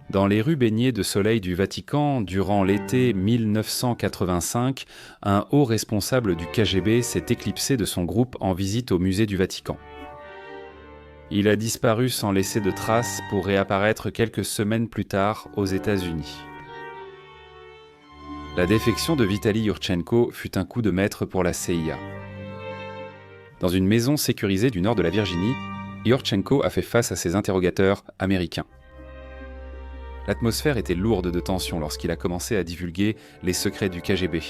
Dans les rues baignées de soleil du Vatican, durant l'été 1985, un haut responsable du KGB s'est éclipsé de son groupe en visite au musée du Vatican. Il a disparu sans laisser de traces pour réapparaître quelques semaines plus tard aux États-Unis. La défection de Vitali Yurchenko fut un coup de maître pour la CIA. Dans une maison sécurisée du nord de la Virginie, Yurchenko a fait face à ses interrogateurs américains. L'atmosphère était lourde de tension lorsqu'il a commencé à divulguer les secrets du KGB.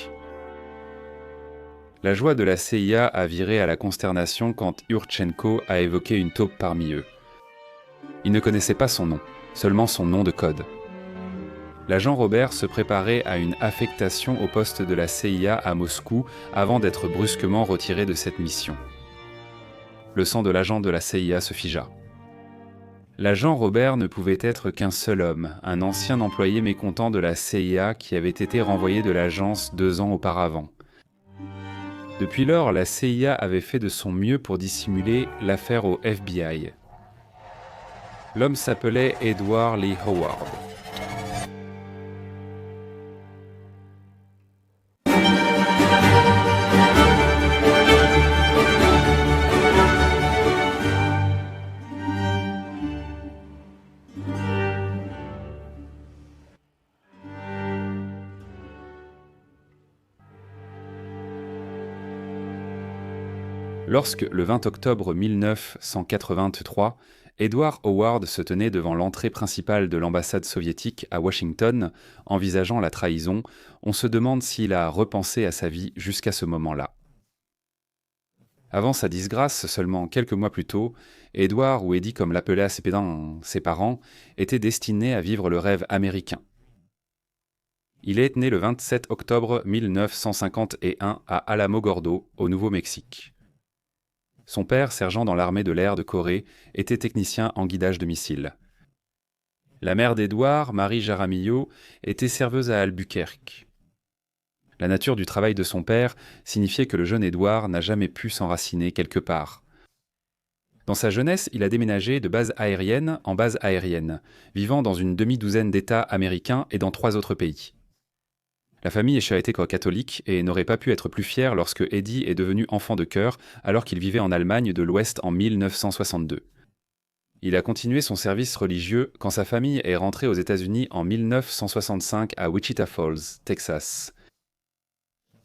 La joie de la CIA a viré à la consternation quand Yurchenko a évoqué une taupe parmi eux. Il ne connaissait pas son nom, seulement son nom de code. L'agent Robert se préparait à une affectation au poste de la CIA à Moscou avant d'être brusquement retiré de cette mission. Le sang de l'agent de la CIA se figea. L'agent Robert ne pouvait être qu'un seul homme, un ancien employé mécontent de la CIA qui avait été renvoyé de l'agence 2 ans auparavant. Depuis lors, la CIA avait fait de son mieux pour dissimuler l'affaire au FBI. L'homme s'appelait Edward Lee Howard. Lorsque, le 20 octobre 1983, Edward Howard se tenait devant l'entrée principale de l'ambassade soviétique à Washington, envisageant la trahison, on se demande s'il a repensé à sa vie jusqu'à ce moment-là. Avant sa disgrâce, seulement quelques mois plus tôt, Edward, ou Eddie comme l'appelaient à ses parents, était destiné à vivre le rêve américain. Il est né le 27 octobre 1951 à Alamogordo, au Nouveau-Mexique. Son père, sergent dans l'armée de l'air de Corée, était technicien en guidage de missiles. La mère d'Edward, Marie Jaramillo, était serveuse à Albuquerque. La nature du travail de son père signifiait que le jeune Edward n'a jamais pu s'enraciner quelque part. Dans sa jeunesse, il a déménagé de base aérienne en base aérienne, vivant dans une demi-douzaine d'États américains et dans 3 autres pays. La famille est catholique et n'aurait pas pu être plus fière lorsque Eddie est devenu enfant de chœur alors qu'il vivait en Allemagne de l'Ouest en 1962. Il a continué son service religieux quand sa famille est rentrée aux États-Unis en 1965 à Wichita Falls, Texas.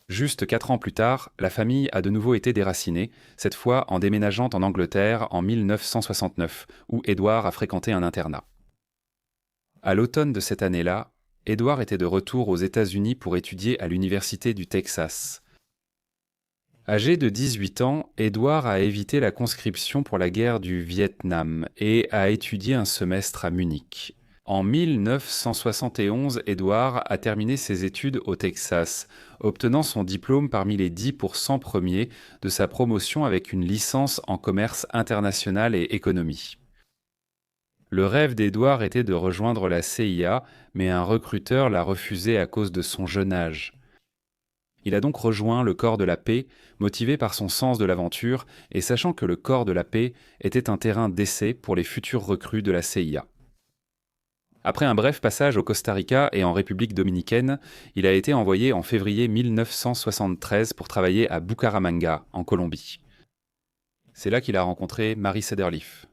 Juste 4 ans plus tard, la famille a de nouveau été déracinée, cette fois en déménageant en Angleterre en 1969, où Edward a fréquenté un internat. À l'automne de cette année-là, Edward était de retour aux États-Unis pour étudier à l'Université du Texas. Âgé de 18 ans, Edward a évité la conscription pour la guerre du Vietnam et a étudié un semestre à Munich. En 1971, Edward a terminé ses études au Texas, obtenant son diplôme parmi les 10% premiers de sa promotion avec une licence en commerce international et économie. Le rêve d'Edward était de rejoindre la CIA, mais un recruteur l'a refusé à cause de son jeune âge. Il a donc rejoint le corps de la paix, motivé par son sens de l'aventure et sachant que le corps de la paix était un terrain d'essai pour les futurs recrues de la CIA. Après un bref passage au Costa Rica et en République dominicaine, il a été envoyé en février 1973 pour travailler à Bucaramanga, en Colombie. C'est là qu'il a rencontré Mary Sederleaf.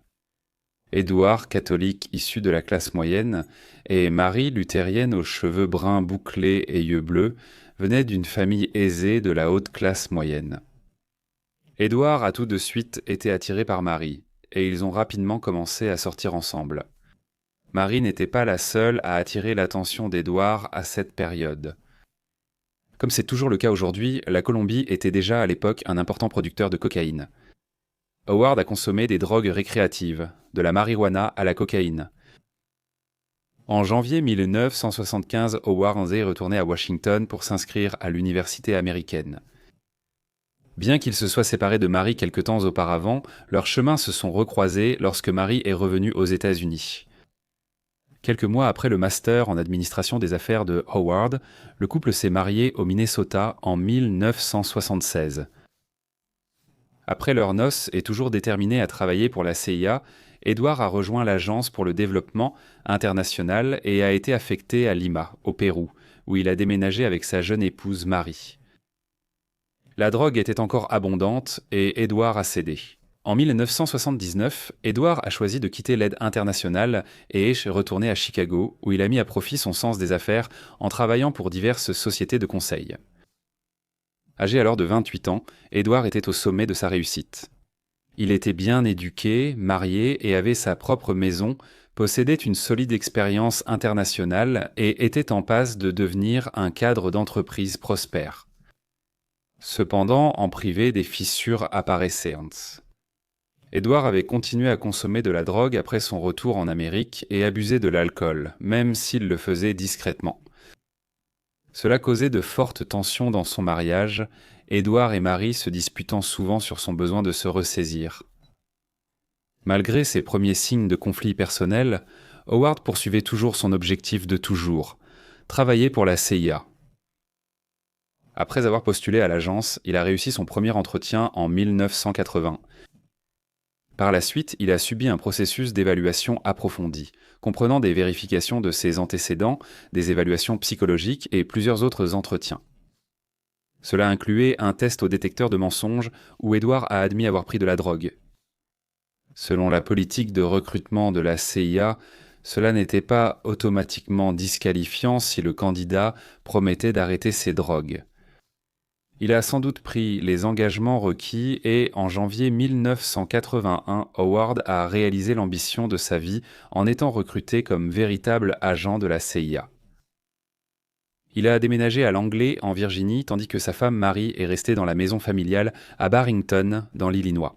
Edward, catholique issu de la classe moyenne, et Marie, luthérienne aux cheveux bruns bouclés et yeux bleus, venaient d'une famille aisée de la haute classe moyenne. Edward a tout de suite été attiré par Marie, et ils ont rapidement commencé à sortir ensemble. Marie n'était pas la seule à attirer l'attention d'Edward à cette période. Comme c'est toujours le cas aujourd'hui, la Colombie était déjà à l'époque un important producteur de cocaïne. Howard a consommé des drogues récréatives, de la marijuana à la cocaïne. En janvier 1975, Howard est retourné à Washington pour s'inscrire à l'université américaine. Bien qu'ils se soient séparés de Marie quelque temps auparavant, leurs chemins se sont recroisés lorsque Marie est revenue aux États-Unis. Quelques mois après le master en administration des affaires de Howard, le couple s'est marié au Minnesota en 1976. Après leurs noces et toujours déterminé à travailler pour la CIA, Edward a rejoint l'Agence pour le développement international et a été affecté à Lima, au Pérou, où il a déménagé avec sa jeune épouse Marie. La drogue était encore abondante et Edward a cédé. En 1979, Edward a choisi de quitter l'aide internationale et est retourné à Chicago, où il a mis à profit son sens des affaires en travaillant pour diverses sociétés de conseil. Âgé alors de 28 ans, Edward était au sommet de sa réussite. Il était bien éduqué, marié et avait sa propre maison, possédait une solide expérience internationale et était en passe de devenir un cadre d'entreprise prospère. Cependant, en privé, des fissures apparaissaient. Edward avait continué à consommer de la drogue après son retour en Amérique et abusé de l'alcool, même s'il le faisait discrètement. Cela causait de fortes tensions dans son mariage, Edward et Marie se disputant souvent sur son besoin de se ressaisir. Malgré ces premiers signes de conflit personnel, Howard poursuivait toujours son objectif de toujours, travailler pour la CIA. Après avoir postulé à l'agence, il a réussi son premier entretien en 1980. Par la suite, il a subi un processus d'évaluation approfondie, comprenant des vérifications de ses antécédents, des évaluations psychologiques et plusieurs autres entretiens. Cela incluait un test au détecteur de mensonges où Edward a admis avoir pris de la drogue. Selon la politique de recrutement de la CIA, cela n'était pas automatiquement disqualifiant si le candidat promettait d'arrêter ses drogues. Il a sans doute pris les engagements requis et, en janvier 1981, Howard a réalisé l'ambition de sa vie en étant recruté comme véritable agent de la CIA. Il a déménagé à Langley, en Virginie, tandis que sa femme Marie est restée dans la maison familiale à Barrington, dans l'Illinois.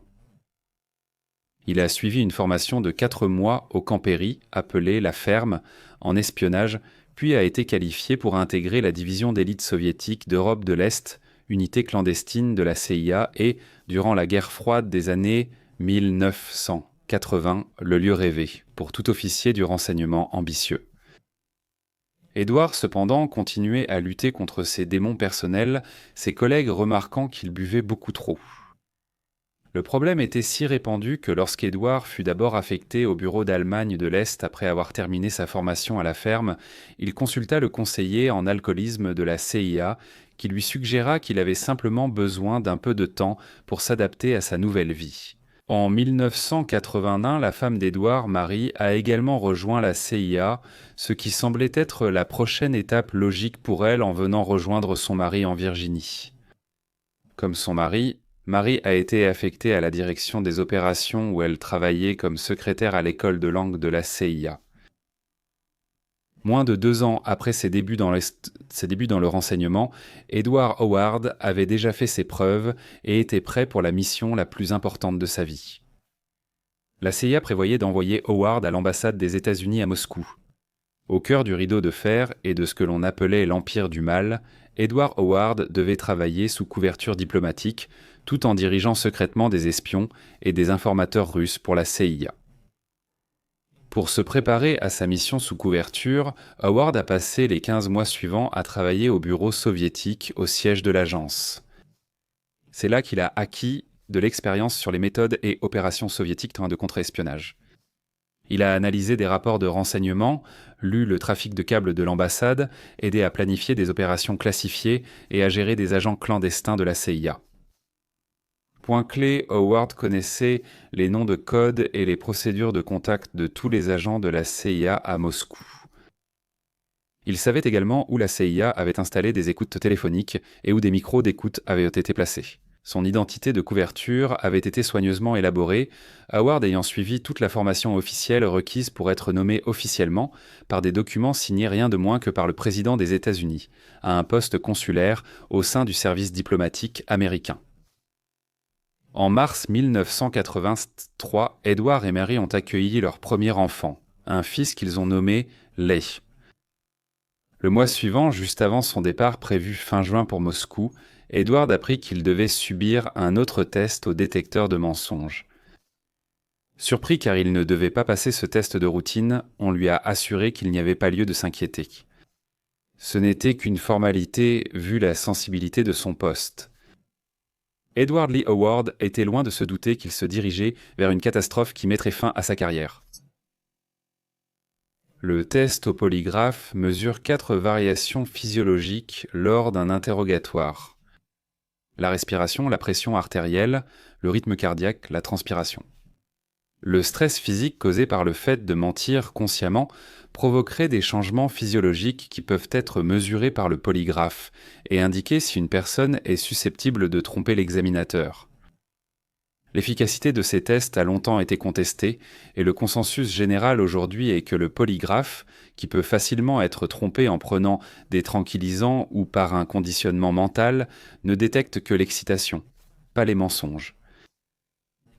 Il a suivi une formation de 4 mois au Camp Perry, appelée la Ferme, en espionnage, puis a été qualifié pour intégrer la division d'élite soviétique d'Europe de l'Est, unité clandestine de la CIA et, durant la guerre froide des années 1980, le lieu rêvé pour tout officier du renseignement ambitieux. Edward, cependant, continuait à lutter contre ses démons personnels, ses collègues remarquant qu'il buvait beaucoup trop. Le problème était si répandu que lorsqu'Edward fut d'abord affecté au bureau d'Allemagne de l'Est après avoir terminé sa formation à la ferme, il consulta le conseiller en alcoolisme de la CIA qui lui suggéra qu'il avait simplement besoin d'un peu de temps pour s'adapter à sa nouvelle vie. En 1981, la femme d'Edward, Marie, a également rejoint la CIA, ce qui semblait être la prochaine étape logique pour elle en venant rejoindre son mari en Virginie. Comme son mari, Marie a été affectée à la direction des opérations où elle travaillait comme secrétaire à l'école de langue de la CIA. Moins de 2 ans après ses débuts dans le renseignement, Edward Howard avait déjà fait ses preuves et était prêt pour la mission la plus importante de sa vie. La CIA prévoyait d'envoyer Howard à l'ambassade des États-Unis à Moscou. Au cœur du rideau de fer et de ce que l'on appelait l'Empire du Mal, Edward Howard devait travailler sous couverture diplomatique, tout en dirigeant secrètement des espions et des informateurs russes pour la CIA. Pour se préparer à sa mission sous couverture, Howard a passé les 15 mois suivants à travailler au bureau soviétique au siège de l'agence. C'est là qu'il a acquis de l'expérience sur les méthodes et opérations soviétiques de contre-espionnage. Il a analysé des rapports de renseignement, lu le trafic de câbles de l'ambassade, aidé à planifier des opérations classifiées et à gérer des agents clandestins de la CIA. Point clé, Howard connaissait les noms de code et les procédures de contact de tous les agents de la CIA à Moscou. Il savait également où la CIA avait installé des écoutes téléphoniques et où des micros d'écoute avaient été placés. Son identité de couverture avait été soigneusement élaborée, Howard ayant suivi toute la formation officielle requise pour être nommé officiellement par des documents signés rien de moins que par le président des États-Unis, à un poste consulaire au sein du service diplomatique américain. En mars 1983, Edward et Mary ont accueilli leur premier enfant, un fils qu'ils ont nommé Leigh. Le mois suivant, juste avant son départ prévu fin juin pour Moscou, Edward apprit qu'il devait subir un autre test au détecteur de mensonges. Surpris car il ne devait pas passer ce test de routine, on lui a assuré qu'il n'y avait pas lieu de s'inquiéter. Ce n'était qu'une formalité vu la sensibilité de son poste. Edward Lee Howard était loin de se douter qu'il se dirigeait vers une catastrophe qui mettrait fin à sa carrière. Le test au polygraphe mesure 4 variations physiologiques lors d'un interrogatoire. La respiration, la pression artérielle, le rythme cardiaque, la transpiration. Le stress physique causé par le fait de mentir consciemment provoquerait des changements physiologiques qui peuvent être mesurés par le polygraphe et indiquer si une personne est susceptible de tromper l'examinateur. L'efficacité de ces tests a longtemps été contestée et le consensus général aujourd'hui est que le polygraphe, qui peut facilement être trompé en prenant des tranquillisants ou par un conditionnement mental, ne détecte que l'excitation, pas les mensonges.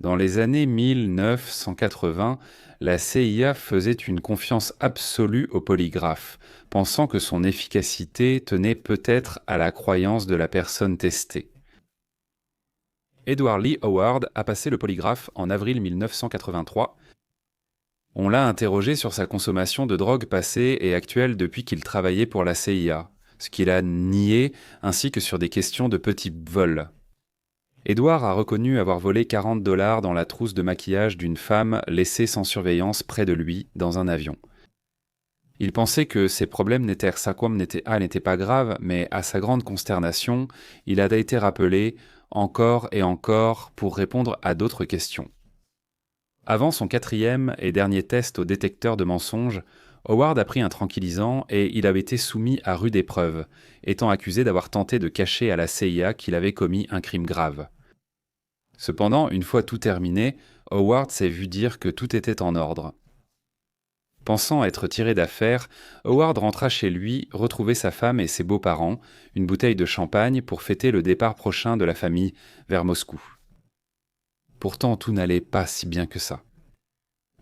Dans les années 1980, la CIA faisait une confiance absolue au polygraphe, pensant que son efficacité tenait peut-être à la croyance de la personne testée. Edward Lee Howard a passé le polygraphe en avril 1983. On l'a interrogé sur sa consommation de drogue passée et actuelle depuis qu'il travaillait pour la CIA, ce qu'il a nié, ainsi que sur des questions de petits vols. Edward a reconnu avoir volé 40 $ dans la trousse de maquillage d'une femme laissée sans surveillance près de lui dans un avion. Il pensait que ses problèmes n'étaient pas graves, mais à sa grande consternation, il a été rappelé encore et encore pour répondre à d'autres questions. Avant son 4e et dernier test au détecteur de mensonges, Howard a pris un tranquillisant et il avait été soumis à rude épreuve, étant accusé d'avoir tenté de cacher à la CIA qu'il avait commis un crime grave. Cependant, une fois tout terminé, Howard s'est vu dire que tout était en ordre. Pensant être tiré d'affaire, Howard rentra chez lui, retrouver sa femme et ses beaux-parents, une bouteille de champagne pour fêter le départ prochain de la famille vers Moscou. Pourtant, tout n'allait pas si bien que ça.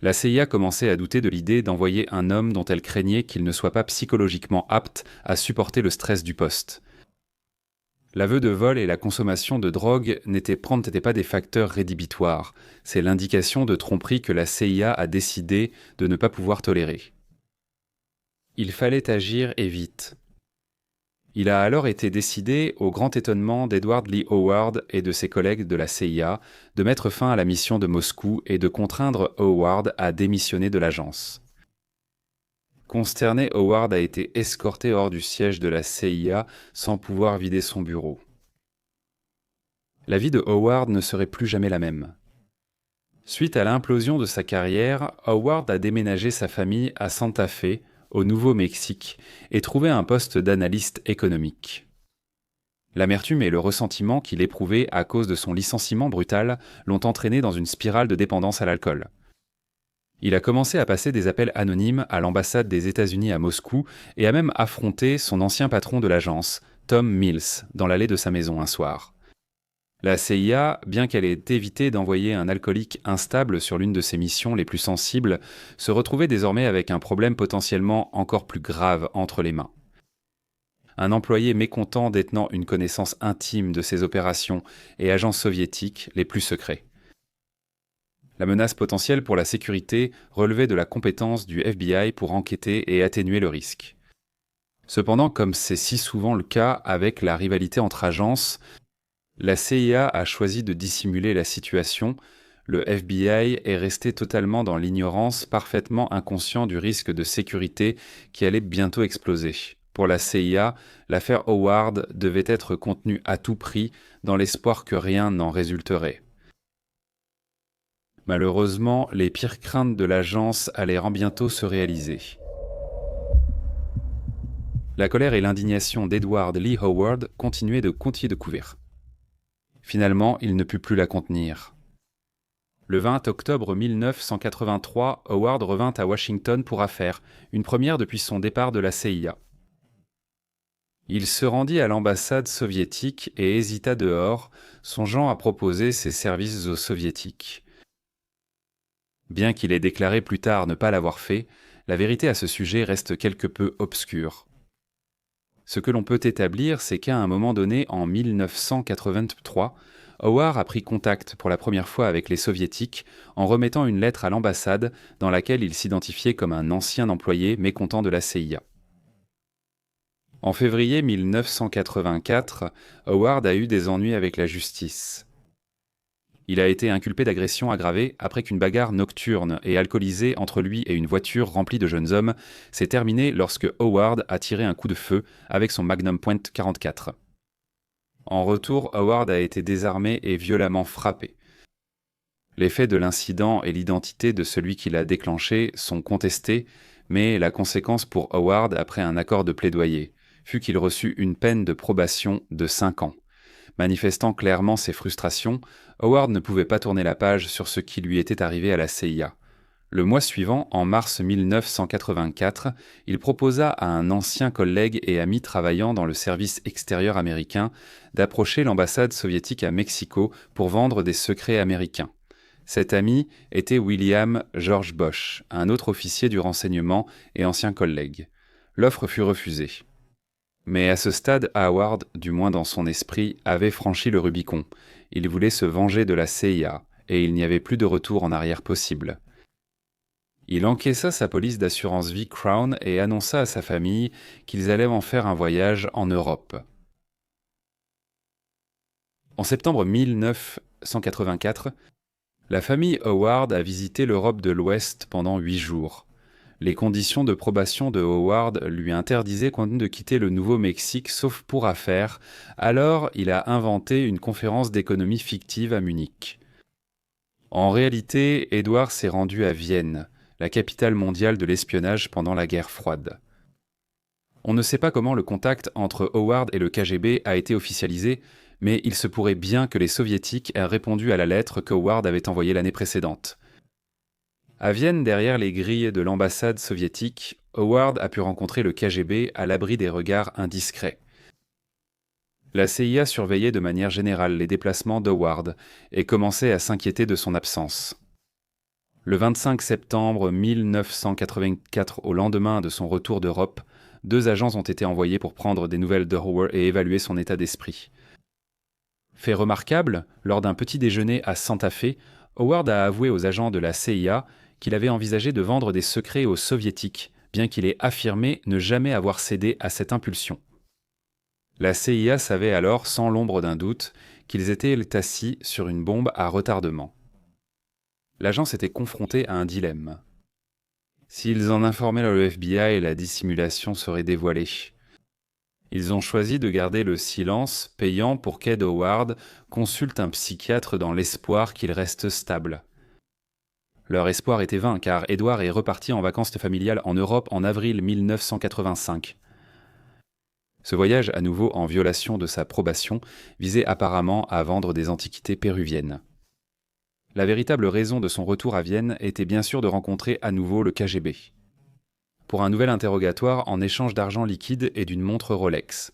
La CIA commençait à douter de l'idée d'envoyer un homme dont elle craignait qu'il ne soit pas psychologiquement apte à supporter le stress du poste. L'aveu de vol et la consommation de drogue n'étaient pas des facteurs rédhibitoires, c'est l'indication de tromperie que la CIA a décidé de ne pas pouvoir tolérer. Il fallait agir et vite. Il a alors été décidé, au grand étonnement d'Edward Lee Howard et de ses collègues de la CIA, de mettre fin à la mission de Moscou et de contraindre Howard à démissionner de l'agence. Consterné, Howard a été escorté hors du siège de la CIA sans pouvoir vider son bureau. La vie de Howard ne serait plus jamais la même. Suite à l'implosion de sa carrière, Howard a déménagé sa famille à Santa Fe, au Nouveau-Mexique, et trouvé un poste d'analyste économique. L'amertume et le ressentiment qu'il éprouvait à cause de son licenciement brutal l'ont entraîné dans une spirale de dépendance à l'alcool. Il a commencé à passer des appels anonymes à l'ambassade des États-Unis à Moscou et a même affronté son ancien patron de l'agence, Tom Mills, dans l'allée de sa maison un soir. La CIA, bien qu'elle ait évité d'envoyer un alcoolique instable sur l'une de ses missions les plus sensibles, se retrouvait désormais avec un problème potentiellement encore plus grave entre les mains. Un employé mécontent détenant une connaissance intime de ses opérations et agents soviétiques les plus secrets. La menace potentielle pour la sécurité relevait de la compétence du FBI pour enquêter et atténuer le risque. Cependant, comme c'est si souvent le cas avec la rivalité entre agences, la CIA a choisi de dissimuler la situation. Le FBI est resté totalement dans l'ignorance, parfaitement inconscient du risque de sécurité qui allait bientôt exploser. Pour la CIA, l'affaire Howard devait être contenue à tout prix, dans l'espoir que rien n'en résulterait. Malheureusement, les pires craintes de l'agence allaient bientôt se réaliser. La colère et l'indignation d'Edward Lee Howard continuaient de courir. Finalement, il ne put plus la contenir. Le 20 octobre 1983, Howard revint à Washington pour affaires, une première depuis son départ de la CIA. Il se rendit à l'ambassade soviétique et hésita dehors, songeant à proposer ses services aux soviétiques. Bien qu'il ait déclaré plus tard ne pas l'avoir fait, la vérité à ce sujet reste quelque peu obscure. Ce que l'on peut établir, c'est qu'à un moment donné, en 1983, Howard a pris contact pour la première fois avec les soviétiques en remettant une lettre à l'ambassade dans laquelle il s'identifiait comme un ancien employé mécontent de la CIA. En février 1984, Howard a eu des ennuis avec la justice. Il a été inculpé d'agression aggravée après qu'une bagarre nocturne et alcoolisée entre lui et une voiture remplie de jeunes hommes s'est terminée lorsque Howard a tiré un coup de feu avec son Magnum Point 44. En retour, Howard a été désarmé et violemment frappé. Les faits de l'incident et l'identité de celui qui l'a déclenché sont contestés, mais la conséquence pour Howard après un accord de plaidoyer fut qu'il reçut une peine de probation de 5 ans. Manifestant clairement ses frustrations, Howard ne pouvait pas tourner la page sur ce qui lui était arrivé à la CIA. Le mois suivant, en mars 1984, il proposa à un ancien collègue et ami travaillant dans le service extérieur américain d'approcher l'ambassade soviétique à Mexico pour vendre des secrets américains. Cet ami était William George Bosch, un autre officier du renseignement et ancien collègue. L'offre fut refusée. Mais à ce stade, Howard, du moins dans son esprit, avait franchi le Rubicon. Il voulait se venger de la CIA, et il n'y avait plus de retour en arrière possible. Il encaissa sa police d'assurance vie Crown et annonça à sa famille qu'ils allaient en faire un voyage en Europe. En septembre 1984, la famille Howard a visité l'Europe de l'Ouest pendant 8 jours. Les conditions de probation de Howard lui interdisaient de quitter le Nouveau-Mexique sauf pour affaires, alors il a inventé une conférence d'économie fictive à Munich. En réalité, Edward s'est rendu à Vienne, la capitale mondiale de l'espionnage pendant la guerre froide. On ne sait pas comment le contact entre Howard et le KGB a été officialisé, mais il se pourrait bien que les soviétiques aient répondu à la lettre que Howard avait envoyée l'année précédente. À Vienne, derrière les grilles de l'ambassade soviétique, Howard a pu rencontrer le KGB à l'abri des regards indiscrets. La CIA surveillait de manière générale les déplacements d'Howard et commençait à s'inquiéter de son absence. Le 25 septembre 1984, au lendemain de son retour d'Europe, 2 agents ont été envoyés pour prendre des nouvelles de Howard et évaluer son état d'esprit. Fait remarquable, lors d'un petit déjeuner à Santa Fe, Howard a avoué aux agents de la CIA qu'il avait envisagé de vendre des secrets aux soviétiques, bien qu'il ait affirmé ne jamais avoir cédé à cette impulsion. La CIA savait alors, sans l'ombre d'un doute, qu'ils étaient assis sur une bombe à retardement. L'agence était confrontée à un dilemme. S'ils en informaient le FBI, la dissimulation serait dévoilée. Ils ont choisi de garder le silence, payant pour qu'Ed Howard consulte un psychiatre dans l'espoir qu'il reste stable. Leur espoir était vain, car Edward est reparti en vacances familiales en Europe en avril 1985. Ce voyage, à nouveau en violation de sa probation, visait apparemment à vendre des antiquités péruviennes. La véritable raison de son retour à Vienne était bien sûr de rencontrer à nouveau le KGB. Pour un nouvel interrogatoire en échange d'argent liquide et d'une montre Rolex.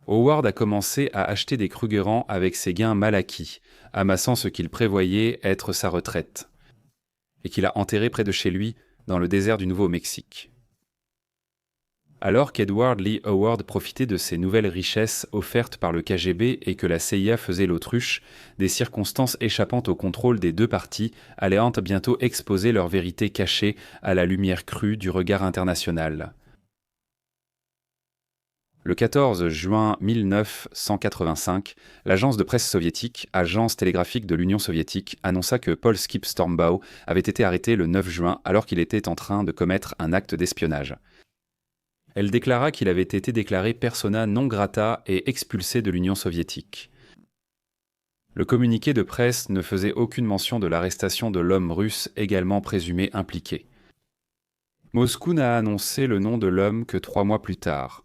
Howard a commencé à acheter des Krugerrands avec ses gains mal acquis, amassant ce qu'il prévoyait être sa retraite, et qu'il a enterré près de chez lui, dans le désert du Nouveau-Mexique. Alors qu'Edward Lee Howard profitait de ces nouvelles richesses offertes par le KGB et que la CIA faisait l'autruche, des circonstances échappant au contrôle des 2 parties allaient bientôt exposer leur vérité cachée à la lumière crue du regard international. Le 14 juin 1985, l'agence de presse soviétique, agence télégraphique de l'Union soviétique, annonça que Paul Skip Stormbaugh avait été arrêté le 9 juin alors qu'il était en train de commettre un acte d'espionnage. Elle déclara qu'il avait été déclaré persona non grata et expulsé de l'Union soviétique. Le communiqué de presse ne faisait aucune mention de l'arrestation de l'homme russe également présumé impliqué. Moscou n'a annoncé le nom de l'homme que 3 mois plus tard.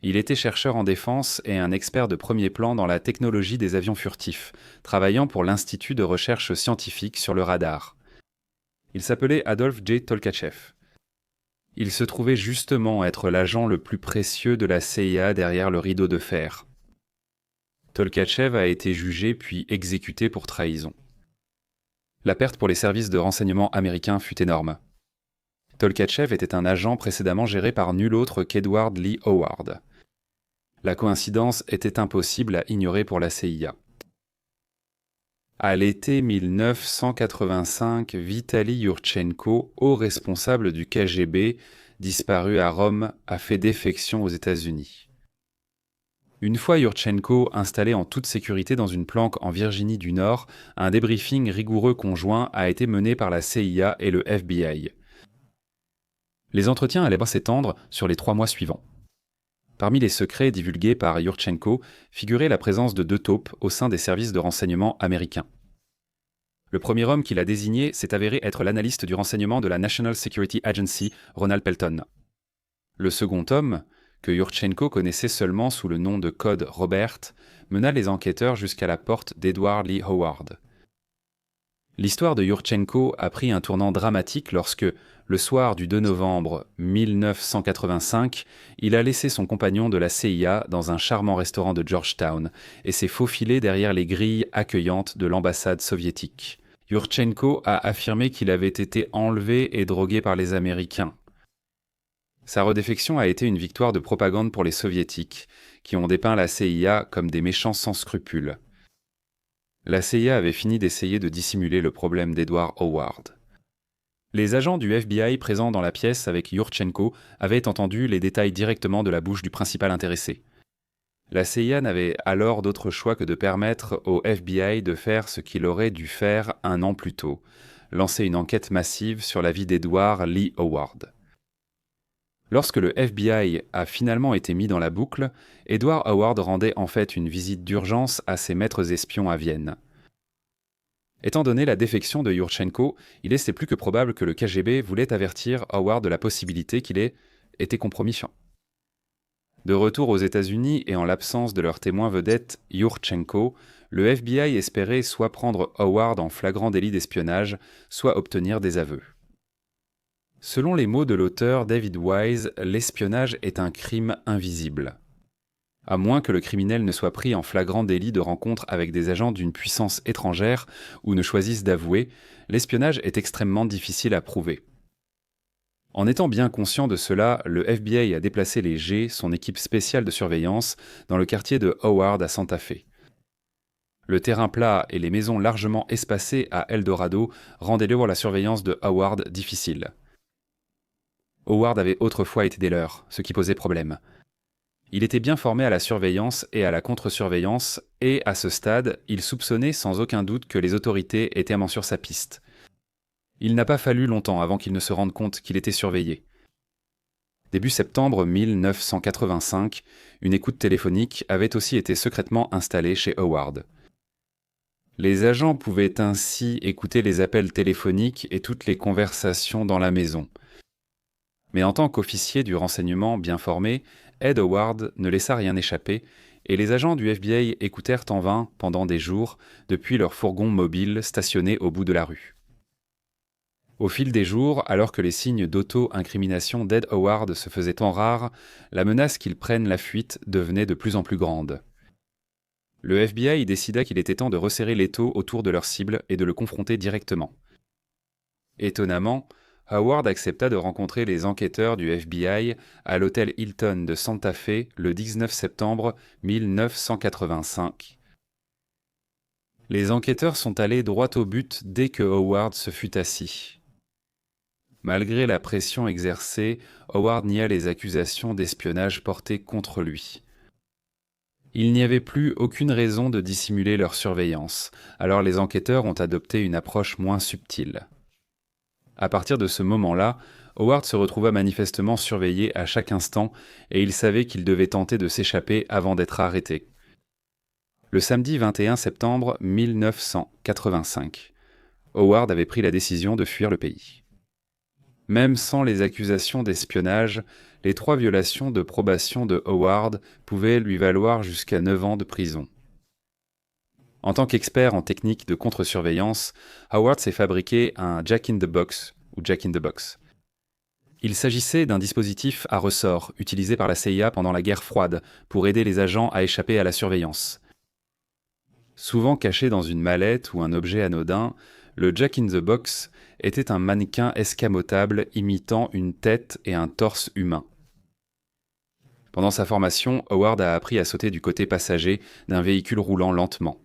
Il était chercheur en défense et un expert de premier plan dans la technologie des avions furtifs, travaillant pour l'Institut de recherche scientifique sur le radar. Il s'appelait Adolf J. Tolkachev. Il se trouvait justement être l'agent le plus précieux de la CIA derrière le rideau de fer. Tolkachev a été jugé puis exécuté pour trahison. La perte pour les services de renseignement américains fut énorme. Tolkachev était un agent précédemment géré par nul autre qu'Edward Lee Howard. La coïncidence était impossible à ignorer pour la CIA. À l'été 1985, Vitaly Yurchenko, haut responsable du KGB, disparu à Rome, a fait défection aux États-Unis. Une fois Yurchenko installé en toute sécurité dans une planque en Virginie du Nord, un débriefing rigoureux conjoint a été mené par la CIA et le FBI. Les entretiens allaient s'étendre sur les 3 mois suivants. Parmi les secrets divulgués par Yurchenko figurait la présence de 2 taupes au sein des services de renseignement américains. Le premier homme qu'il a désigné s'est avéré être l'analyste du renseignement de la National Security Agency, Ronald Pelton. Le second homme, que Yurchenko connaissait seulement sous le nom de code Robert, mena les enquêteurs jusqu'à la porte d'Edward Lee Howard. L'histoire de Yurchenko a pris un tournant dramatique lorsque, le soir du 2 novembre 1985, il a laissé son compagnon de la CIA dans un charmant restaurant de Georgetown et s'est faufilé derrière les grilles accueillantes de l'ambassade soviétique. Yurchenko a affirmé qu'il avait été enlevé et drogué par les Américains. Sa redéfection a été une victoire de propagande pour les Soviétiques, qui ont dépeint la CIA comme des méchants sans scrupules. La CIA avait fini d'essayer de dissimuler le problème d'Edward Howard. Les agents du FBI présents dans la pièce avec Yurchenko avaient entendu les détails directement de la bouche du principal intéressé. La CIA n'avait alors d'autre choix que de permettre au FBI de faire ce qu'il aurait dû faire 1 an plus tôt, lancer une enquête massive sur la vie d'Edward Lee Howard. Lorsque le FBI a finalement été mis dans la boucle, Edward Howard rendait en fait une visite d'urgence à ses maîtres espions à Vienne. Étant donné la défection de Yurchenko, il était plus que probable que le KGB voulait avertir Howard de la possibilité qu'il ait été compromis. De retour aux États-Unis et en l'absence de leur témoin vedette Yurchenko, le FBI espérait soit prendre Howard en flagrant délit d'espionnage, soit obtenir des aveux. Selon les mots de l'auteur David Wise, l'espionnage est un crime invisible. À moins que le criminel ne soit pris en flagrant délit de rencontre avec des agents d'une puissance étrangère ou ne choisisse d'avouer, l'espionnage est extrêmement difficile à prouver. En étant bien conscient de cela, le FBI a déplacé les G, son équipe spéciale de surveillance, dans le quartier de Howard à Santa Fe. Le terrain plat et les maisons largement espacées à El Dorado rendaient la surveillance de Howard difficile. Howard avait autrefois été des leurs, ce qui posait problème. Il était bien formé à la surveillance et à la contre-surveillance, et à ce stade, il soupçonnait sans aucun doute que les autorités étaient sur sa piste. Il n'a pas fallu longtemps avant qu'il ne se rende compte qu'il était surveillé. Début septembre 1985, une écoute téléphonique avait aussi été secrètement installée chez Howard. Les agents pouvaient ainsi écouter les appels téléphoniques et toutes les conversations dans la maison. Mais en tant qu'officier du renseignement bien formé, Ed Howard ne laissa rien échapper, et les agents du FBI écoutèrent en vain pendant des jours depuis leur fourgon mobile stationné au bout de la rue. Au fil des jours, alors que les signes d'auto-incrimination d'Ed Howard se faisaient tant rares, la menace qu'ils prennent la fuite devenait de plus en plus grande. Le FBI décida qu'il était temps de resserrer l'étau autour de leur cible et de le confronter directement. Étonnamment, Howard accepta de rencontrer les enquêteurs du FBI à l'hôtel Hilton de Santa Fe le 19 septembre 1985. Les enquêteurs sont allés droit au but dès que Howard se fut assis. Malgré la pression exercée, Howard nia les accusations d'espionnage portées contre lui. Il n'y avait plus aucune raison de dissimuler leur surveillance, alors les enquêteurs ont adopté une approche moins subtile. À partir de ce moment-là, Howard se retrouva manifestement surveillé à chaque instant et il savait qu'il devait tenter de s'échapper avant d'être arrêté. Le samedi 21 septembre 1985, Howard avait pris la décision de fuir le pays. Même sans les accusations d'espionnage, les 3 violations de probation de Howard pouvaient lui valoir jusqu'à 9 ans de prison. En tant qu'expert en technique de contre-surveillance, Howard s'est fabriqué un Jack in the Box ou Jack in the Box. Il s'agissait d'un dispositif à ressort utilisé par la CIA pendant la guerre froide pour aider les agents à échapper à la surveillance. Souvent caché dans une mallette ou un objet anodin, le Jack in the Box était un mannequin escamotable imitant une tête et un torse humain. Pendant sa formation, Howard a appris à sauter du côté passager d'un véhicule roulant lentement.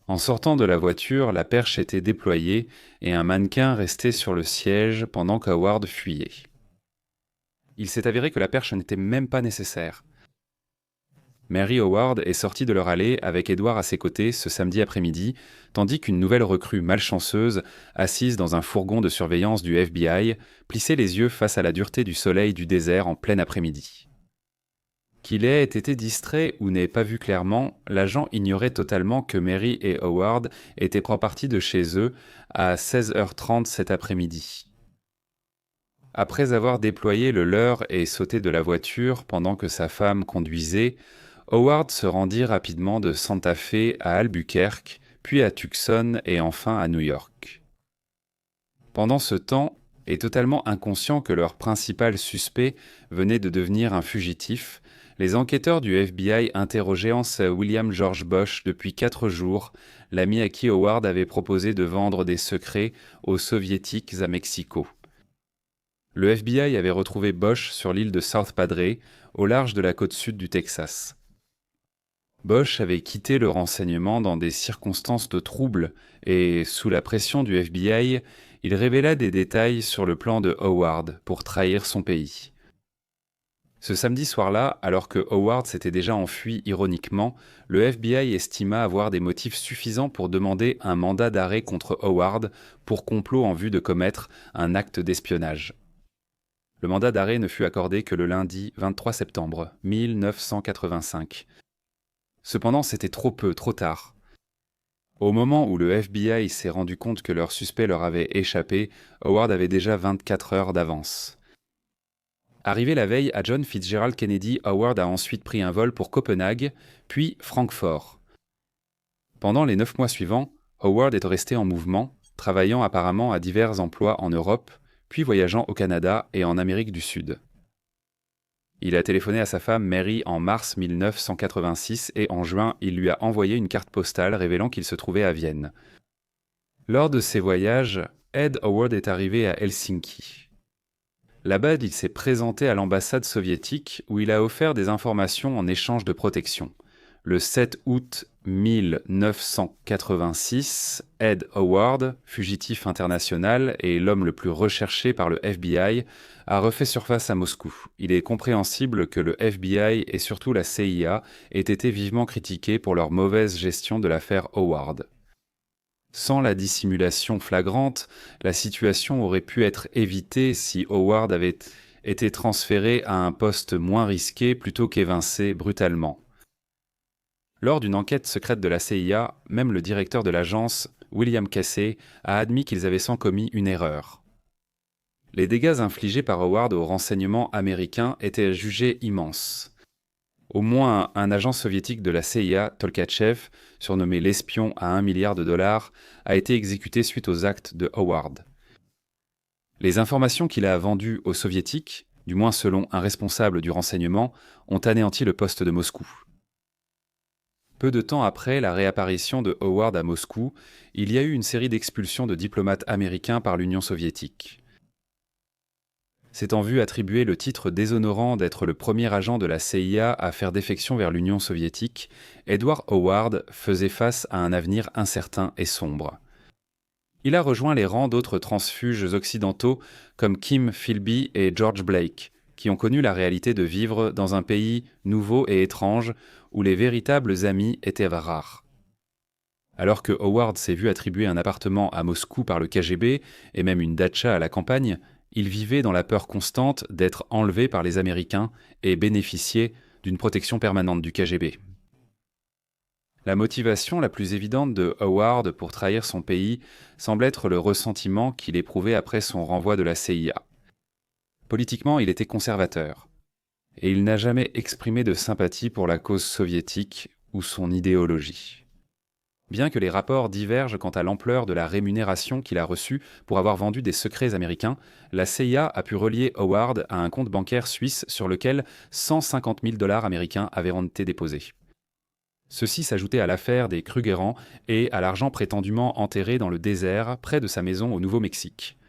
En sortant de la voiture, la perche était déployée et un mannequin restait sur le siège pendant qu'Howard fuyait. Il s'est avéré que la perche n'était même pas nécessaire. Mary Howard est sortie de leur allée avec Edward à ses côtés ce samedi après-midi, tandis qu'une nouvelle recrue malchanceuse, assise dans un fourgon de surveillance du FBI, plissait les yeux face à la dureté du soleil du désert en plein après-midi. Qu'il ait été distrait ou n'ait pas vu clairement, l'agent ignorait totalement que Mary et Howard étaient repartis de chez eux à 16h30 cet après-midi. Après avoir déployé le leur et sauté de la voiture pendant que sa femme conduisait, Howard se rendit rapidement de Santa Fe à Albuquerque, puis à Tucson et enfin à New York. Pendant ce temps, et totalement inconscients que leur principal suspect venait de devenir un fugitif, les enquêteurs du FBI interrogeaient William George Bush depuis 4 jours, l'ami à qui Howard avait proposé de vendre des secrets aux soviétiques à Mexico. Le FBI avait retrouvé Bush sur l'île de South Padre, au large de la côte sud du Texas. Bush avait quitté le renseignement dans des circonstances de trouble et, sous la pression du FBI, il révéla des détails sur le plan de Howard pour trahir son pays. Ce samedi soir-là, alors que Howard s'était déjà enfui ironiquement, le FBI estima avoir des motifs suffisants pour demander un mandat d'arrêt contre Howard pour complot en vue de commettre un acte d'espionnage. Le mandat d'arrêt ne fut accordé que le lundi 23 septembre 1985. Cependant, c'était trop peu, trop tard. Au moment où le FBI s'est rendu compte que leur suspect leur avait échappé, Howard avait déjà 24 heures d'avance. Arrivé la veille à John Fitzgerald Kennedy, Howard a ensuite pris un vol pour Copenhague, puis Francfort. Pendant les 9 mois suivants, Howard est resté en mouvement, travaillant apparemment à divers emplois en Europe, puis voyageant au Canada et en Amérique du Sud. Il a téléphoné à sa femme Mary en mars 1986 et en juin, il lui a envoyé une carte postale révélant qu'il se trouvait à Vienne. Lors de ces voyages, Ed Howard est arrivé à Helsinki. Là-bas, il s'est présenté à l'ambassade soviétique où il a offert des informations en échange de protection. Le 7 août 1986, Ed Howard, fugitif international et l'homme le plus recherché par le FBI, a refait surface à Moscou. Il est compréhensible que le FBI et surtout la CIA aient été vivement critiqués pour leur mauvaise gestion de l'affaire Howard. Sans la dissimulation flagrante, la situation aurait pu être évitée si Howard avait été transféré à un poste moins risqué plutôt qu'évincé brutalement. Lors d'une enquête secrète de la CIA, même le directeur de l'agence, William Casey, a admis qu'ils avaient sans commis une erreur. Les dégâts infligés par Howard aux renseignements américains étaient jugés immenses. Au moins un agent soviétique de la CIA, Tolkachev, surnommé l'espion à $1 milliard, a été exécuté suite aux actes de Howard. Les informations qu'il a vendues aux soviétiques, du moins selon un responsable du renseignement, ont anéanti le poste de Moscou. Peu de temps après la réapparition de Howard à Moscou, il y a eu une série d'expulsions de diplomates américains par l'Union soviétique. S'étant vu attribuer le titre déshonorant d'être le premier agent de la CIA à faire défection vers l'Union soviétique, Edward Howard faisait face à un avenir incertain et sombre. Il a rejoint les rangs d'autres transfuges occidentaux comme Kim Philby et George Blake, qui ont connu la réalité de vivre dans un pays nouveau et étrange où les véritables amis étaient rares. Alors que Howard s'est vu attribuer un appartement à Moscou par le KGB et même une datcha à la campagne, il vivait dans la peur constante d'être enlevé par les Américains et bénéficier d'une protection permanente du KGB. La motivation la plus évidente de Howard pour trahir son pays semble être le ressentiment qu'il éprouvait après son renvoi de la CIA. Politiquement, il était conservateur, et il n'a jamais exprimé de sympathie pour la cause soviétique ou son idéologie. Bien que les rapports divergent quant à l'ampleur de la rémunération qu'il a reçue pour avoir vendu des secrets américains, la CIA a pu relier Howard à un compte bancaire suisse sur lequel $150 000 américains avaient été déposés. Ceci s'ajoutait à l'affaire des Krugerrand et à l'argent prétendument enterré dans le désert près de sa maison au Nouveau-Mexique.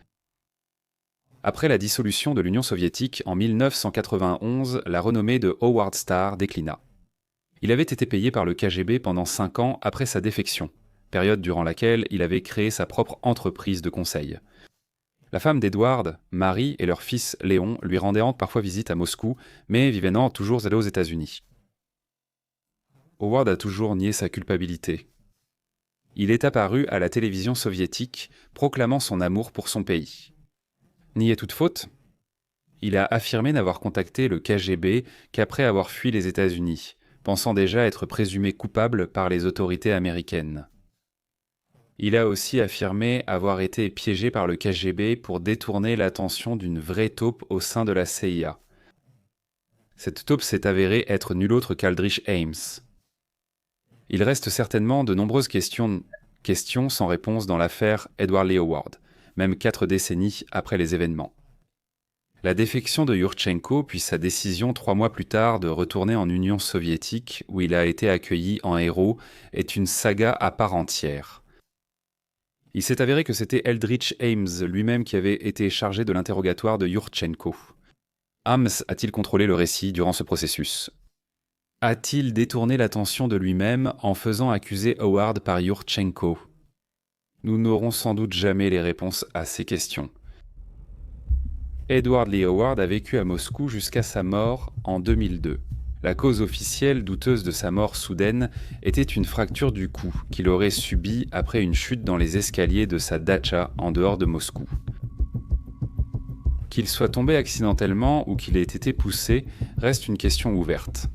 Après la dissolution de l'Union soviétique en 1991, la renommée de Howard Starr déclina. Il avait été payé par le KGB pendant 5 ans après sa défection, période durant laquelle il avait créé sa propre entreprise de conseil. La femme d'Edward, Marie, et leur fils Léon lui rendaient parfois visite à Moscou, mais Vivenant toujours allé aux États-Unis. Howard a toujours nié sa culpabilité. Il est apparu à la télévision soviétique, proclamant son amour pour son pays. Nier toute faute ? Il a affirmé n'avoir contacté le KGB qu'après avoir fui les États-Unis, pensant déjà être présumé coupable par les autorités américaines. Il a aussi affirmé avoir été piégé par le KGB pour détourner l'attention d'une vraie taupe au sein de la CIA. Cette taupe s'est avérée être nul autre qu'Aldrich Ames. Il reste certainement de nombreuses questions sans réponse dans l'affaire Edward Lee Howard, même 4 décennies après les événements. La défection de Yurchenko, puis sa décision 3 mois plus tard de retourner en Union soviétique, où il a été accueilli en héros, est une saga à part entière. Il s'est avéré que c'était Aldrich Ames lui-même qui avait été chargé de l'interrogatoire de Yurchenko. Ames a-t-il contrôlé le récit durant ce processus ? A-t-il détourné l'attention de lui-même en faisant accuser Howard par Yurchenko ? Nous n'aurons sans doute jamais les réponses à ces questions. Edward Lee Howard a vécu à Moscou jusqu'à sa mort en 2002. La cause officielle douteuse de sa mort soudaine était une fracture du cou qu'il aurait subie après une chute dans les escaliers de sa datcha en dehors de Moscou. Qu'il soit tombé accidentellement ou qu'il ait été poussé reste une question ouverte.